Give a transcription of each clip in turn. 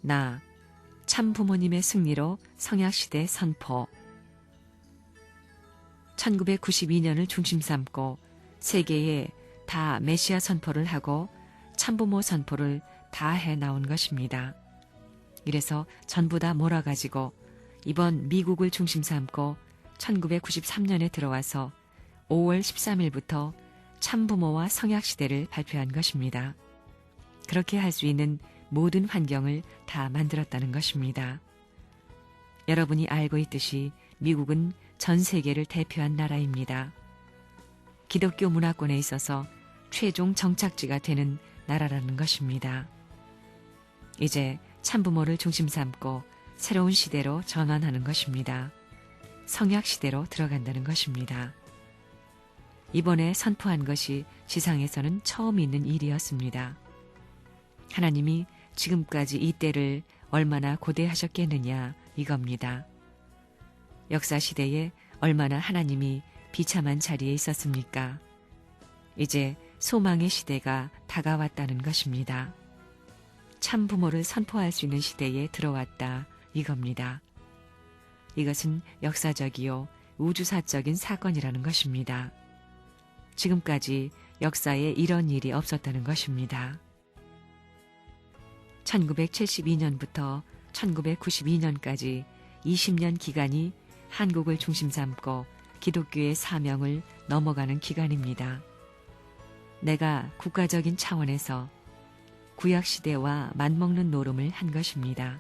나 참부모님의 승리로 성약시대 선포. 1992년을 중심 삼고 세계에 다 메시아 선포를 하고 참부모 선포를 다 해 나온 것입니다. 이래서 전부 다 몰아가지고 이번 미국을 중심 삼고 1993년에 들어와서 5월 13일부터 참부모와 성약시대를 발표한 것입니다. 그렇게 할 수 있는 모든 환경을 다 만들었다는 것입니다. 여러분이 알고 있듯이 미국은 전 세계를 대표한 나라입니다. 기독교 문화권에 있어서 최종 정착지가 되는 나라라는 것입니다. 이제 참부모를 중심 삼고 새로운 시대로 전환하는 것입니다. 성약시대로 들어간다는 것입니다. 이번에 선포한 것이 지상에서는 처음 있는 일이었습니다. 하나님이 지금까지 이 때를 얼마나 고대하셨겠느냐 이겁니다. 역사시대에 얼마나 하나님이 비참한 자리에 있었습니까? 이제 소망의 시대가 다가왔다는 것입니다. 참부모를 선포할 수 있는 시대에 들어왔다 이겁니다. 이것은 역사적이요 우주사적인 사건이라는 것입니다. 지금까지 역사에 이런 일이 없었다는 것입니다. 1972년부터 1992년까지 20년 기간이 한국을 중심 삼고 기독교의 사명을 넘어가는 기간입니다. 내가 국가적인 차원에서 구약시대와 맞먹는 노름을 한 것입니다.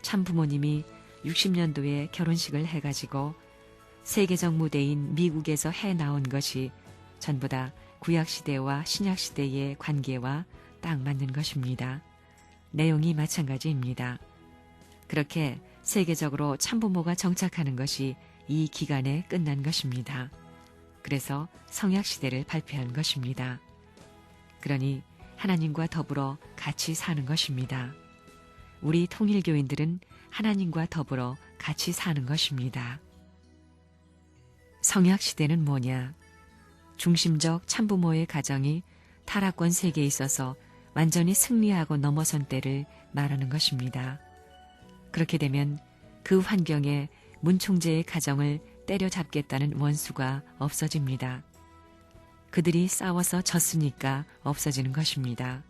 참부모님이 60년도에 결혼식을 해가지고 세계적 무대인 미국에서 해 나온 것이 전부 다 구약시대와 신약시대의 관계와 딱 맞는 것입니다. 내용이 마찬가지입니다. 그렇게 세계적으로 참부모가 정착하는 것이 이 기간에 끝난 것입니다. 그래서 성약시대를 발표한 것입니다. 그러니 하나님과 더불어 같이 사는 것입니다. 우리 통일교인들은 하나님과 더불어 같이 사는 것입니다. 성약시대는 뭐냐? 중심적 참부모의 가정이 타락권 세계에 있어서 완전히 승리하고 넘어선 때를 말하는 것입니다. 그렇게 되면 그 환경에 문총재의 가정을 때려잡겠다는 원수가 없어집니다. 그들이 싸워서 졌으니까 없어지는 것입니다.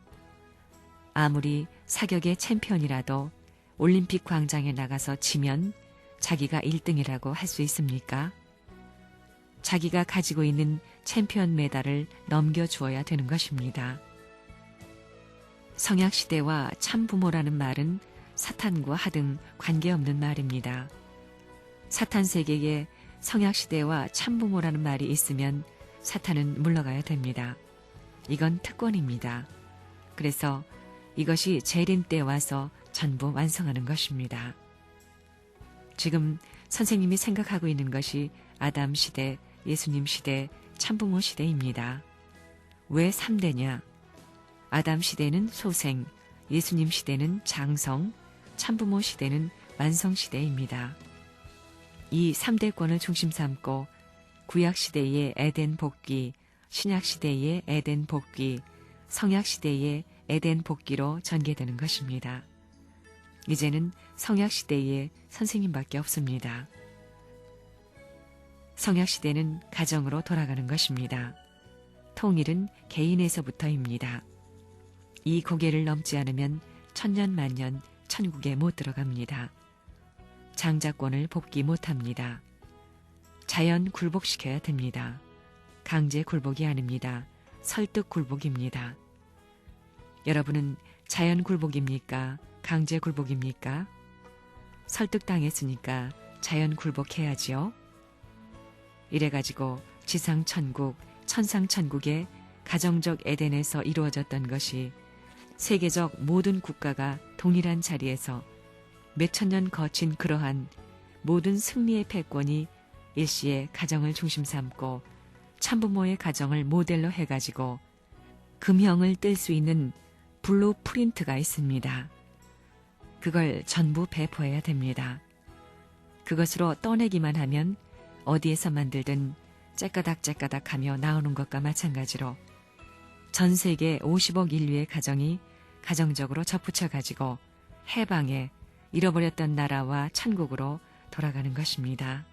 아무리 사격의 챔피언이라도 올림픽 광장에 나가서 지면 자기가 1등이라고 할 수 있습니까? 자기가 가지고 있는 챔피언 메달을 넘겨주어야 되는 것입니다. 성약시대와 참부모라는 말은 사탄과 하등 관계없는 말입니다. 사탄 세계에 성약시대와 참부모라는 말이 있으면 사탄은 물러가야 됩니다. 이건 특권입니다. 그래서 이것이 재림 때 와서 전부 완성하는 것입니다. 지금 선생님이 생각하고 있는 것이 아담 시대, 예수님 시대, 참부모 시대입니다. 왜 3대냐? 아담 시대는 소생, 예수님 시대는 장성, 참부모 시대는 완성 시대입니다. 이 3대권을 중심 삼고 구약 시대의 에덴 복귀, 신약 시대의 에덴 복귀, 성약 시대의 에덴 복귀로 전개되는 것입니다. 이제는 성약 시대에 선생님밖에 없습니다. 성약 시대는 가정으로 돌아가는 것입니다. 통일은 개인에서부터입니다. 이 고개를 넘지 않으면 천년만년 천국에 못 들어갑니다. 장자권을 복귀 못합니다. 자연 굴복시켜야 됩니다. 강제 굴복이 아닙니다. 설득 굴복입니다. 여러분은 자연 굴복입니까? 강제 굴복입니까? 설득당했으니까 자연 굴복해야지요. 이래가지고 지상천국, 천상천국의 가정적 에덴에서 이루어졌던 것이 세계적 모든 국가가 동일한 자리에서 몇천 년 거친 그러한 모든 승리의 패권이 일시에 가정을 중심 삼고 참부모의 가정을 모델로 해가지고 금형을 뜰 수 있는 블루 프린트가 있습니다. 그걸 전부 배포해야 됩니다. 그것으로 떠내기만 하면 어디에서 만들든 째까닥째까닥 하며 나오는 것과 마찬가지로 전 세계 50억 인류의 가정이 가정적으로 접붙여 가지고 해방에 잃어버렸던 나라와 천국으로 돌아가는 것입니다.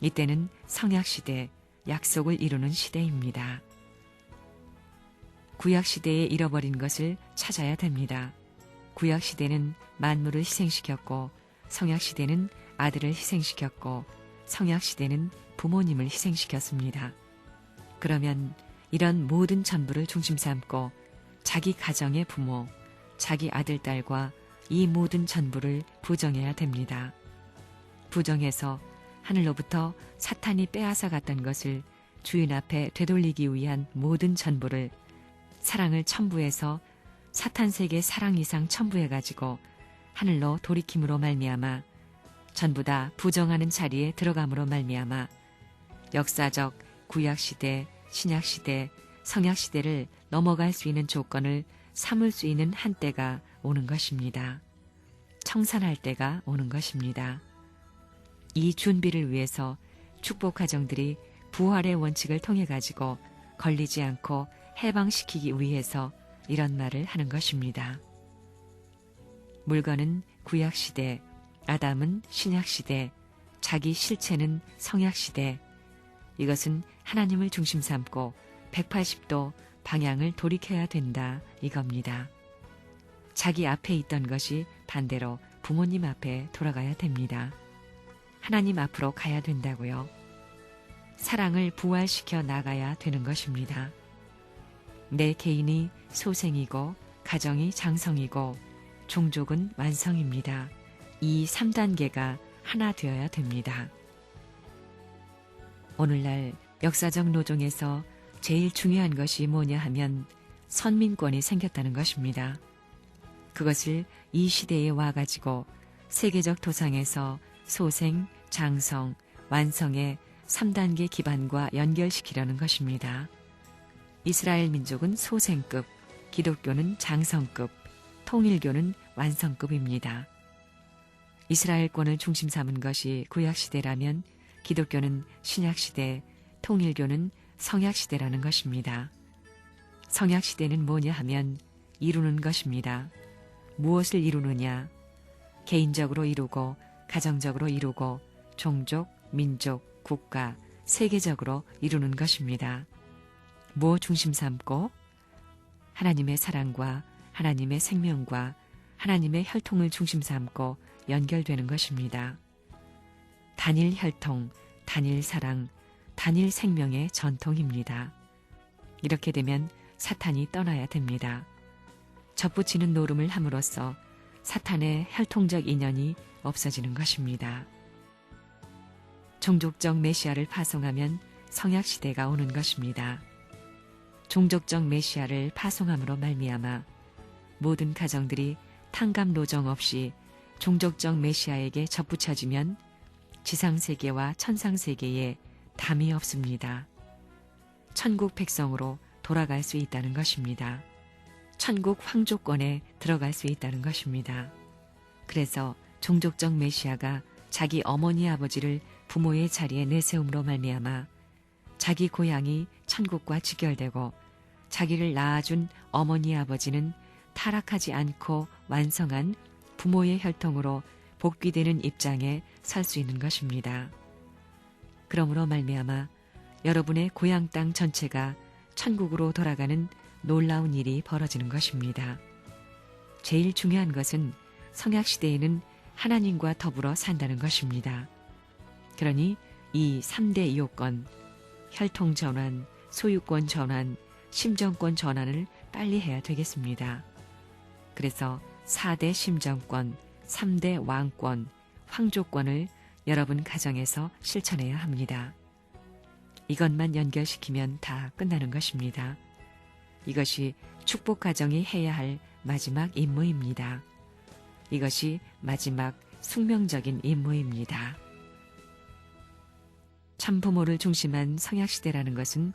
이때는 성약시대, 약속을 이루는 시대입니다. 구약시대에 잃어버린 것을 찾아야 됩니다. 구약시대는 만물을 희생시켰고 성약시대는 아들을 희생시켰고 성약시대는 부모님을 희생시켰습니다. 그러면 이런 모든 전부를 중심 삼고 자기 가정의 부모, 자기 아들, 딸과 이 모든 전부를 부정해야 됩니다. 부정해서 하늘로부터 사탄이 빼앗아 갔던 것을 주인 앞에 되돌리기 위한 모든 전부를 사랑을 첨부해서 사탄세계 사랑 이상 첨부해가지고 하늘로 돌이킴으로 말미암아 전부 다 부정하는 자리에 들어감으로 말미암아 역사적 구약시대, 신약시대, 성약시대를 넘어갈 수 있는 조건을 삼을 수 있는 한때가 오는 것입니다. 청산할 때가 오는 것입니다. 이 준비를 위해서 축복 가정들이 부활의 원칙을 통해 가지고 걸리지 않고 해방시키기 위해서 이런 말을 하는 것입니다. 물건은 구약시대, 아담은 신약시대, 자기 실체는 성약시대. 이것은 하나님을 중심 삼고 180도 방향을 돌이켜야 된다 이겁니다. 자기 앞에 있던 것이 반대로 부모님 앞에 돌아가야 됩니다. 하나님 앞으로 가야 된다고요. 사랑을 부활시켜 나가야 되는 것입니다. 내 개인이 소생이고 가정이 장성이고 종족은 완성입니다. 이 3단계가 하나 되어야 됩니다. 오늘날 역사적 노정에서 제일 중요한 것이 뭐냐 하면 선민권이 생겼다는 것입니다. 그것을 이 시대에 와가지고 세계적 도상에서 소생, 장성, 완성의 3단계 기반과 연결시키려는 것입니다. 이스라엘 민족은 소생급, 기독교는 장성급, 통일교는 완성급입니다. 이스라엘권을 중심 삼은 것이 구약시대라면 기독교는 신약시대, 통일교는 성약시대라는 것입니다. 성약시대는 뭐냐 하면 이루는 것입니다. 무엇을 이루느냐? 개인적으로 이루고 가정적으로 이루고 종족, 민족, 국가, 세계적으로 이루는 것입니다. 뭐 중심 삼고? 하나님의 사랑과 하나님의 생명과 하나님의 혈통을 중심 삼고 연결되는 것입니다. 단일 혈통, 단일 사랑, 단일 생명의 전통입니다. 이렇게 되면 사탄이 떠나야 됩니다. 접붙이는 노름을 함으로써 사탄의 혈통적 인연이 없어지는 것입니다. 종족적 메시아를 파송하면 성약시대가 오는 것입니다. 종족적 메시아를 파송함으로 말미암아 모든 가정들이 탕감노정 없이 종족적 메시아에게 접붙여지면 지상세계와 천상세계에 담이 없습니다. 천국 백성으로 돌아갈 수 있다는 것입니다. 천국 황족권에 들어갈 수 있다는 것입니다. 그래서 종족적 메시아가 자기 어머니 아버지를 부모의 자리에 내세움으로 말미암아 자기 고향이 천국과 직결되고 자기를 낳아준 어머니 아버지는 타락하지 않고 완성한 부모의 혈통으로 복귀되는 입장에 설 수 있는 것입니다. 그러므로 말미암아 여러분의 고향 땅 전체가 천국으로 돌아가는 놀라운 일이 벌어지는 것입니다. 제일 중요한 것은 성약시대에는 하나님과 더불어 산다는 것입니다. 그러니 이 3대 요건, 혈통 전환, 소유권 전환, 심정권 전환을 빨리 해야 되겠습니다. 그래서 4대 심정권, 3대 왕권, 황조권을 여러분 가정에서 실천해야 합니다. 이것만 연결시키면 다 끝나는 것입니다. 이것이 축복 가정이 해야 할 마지막 임무입니다. 이것이 마지막 숙명적인 임무입니다. 참부모를 중심한 성약시대라는 것은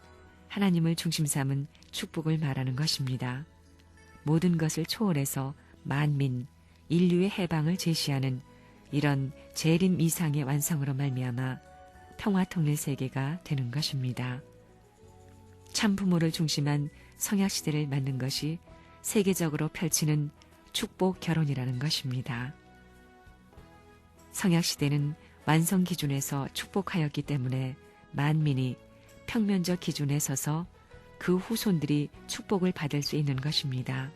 하나님을 중심 삼은 축복을 말하는 것입니다. 모든 것을 초월해서 만민, 인류의 해방을 제시하는 이런 재림 이상의 완성으로 말미암아 평화통일 세계가 되는 것입니다. 참부모를 중심한 성약시대를 맞는 것이 세계적으로 펼치는 축복 결혼이라는 것입니다. 성약시대는 완성 기준에서 축복하였기 때문에 만민이 평면적 기준에 서서 그 후손들이 축복을 받을 수 있는 것입니다.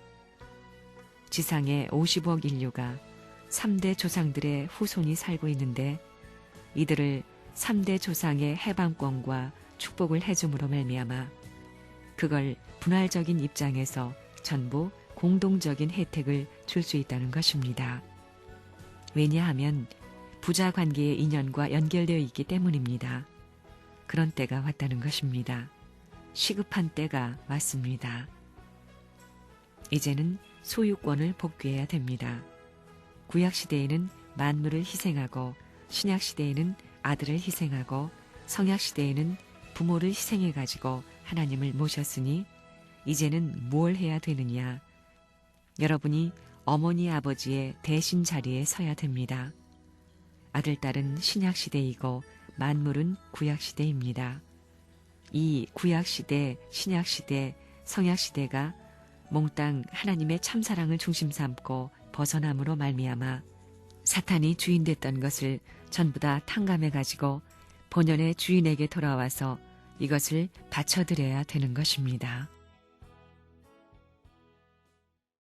지상의 50억 인류가 3대 조상들의 후손이 살고 있는데 이들을 3대 조상의 해방권과 축복을 해줌으로 말미암아 그걸 분할적인 입장에서 전부 공동적인 혜택을 줄 수 있다는 것입니다. 왜냐하면 부자 관계의 인연과 연결되어 있기 때문입니다. 그런 때가 왔다는 것입니다. 시급한 때가 왔습니다. 이제는 소유권을 복귀해야 됩니다. 구약시대에는 만물을 희생하고 신약시대에는 아들을 희생하고 성약시대에는 부모를 희생해가지고 하나님을 모셨으니 이제는 뭘 해야 되느냐? 여러분이 어머니 아버지의 대신 자리에 서야 됩니다. 아들, 딸은 신약시대이고 만물은 구약시대입니다. 이 구약시대, 신약시대, 성약시대가 몽땅 하나님의 참사랑을 중심 삼고 벗어남으로 말미암아 사탄이 주인됐던 것을 전부 다 탕감해가지고 본연의 주인에게 돌아와서 이것을 바쳐드려야 되는 것입니다.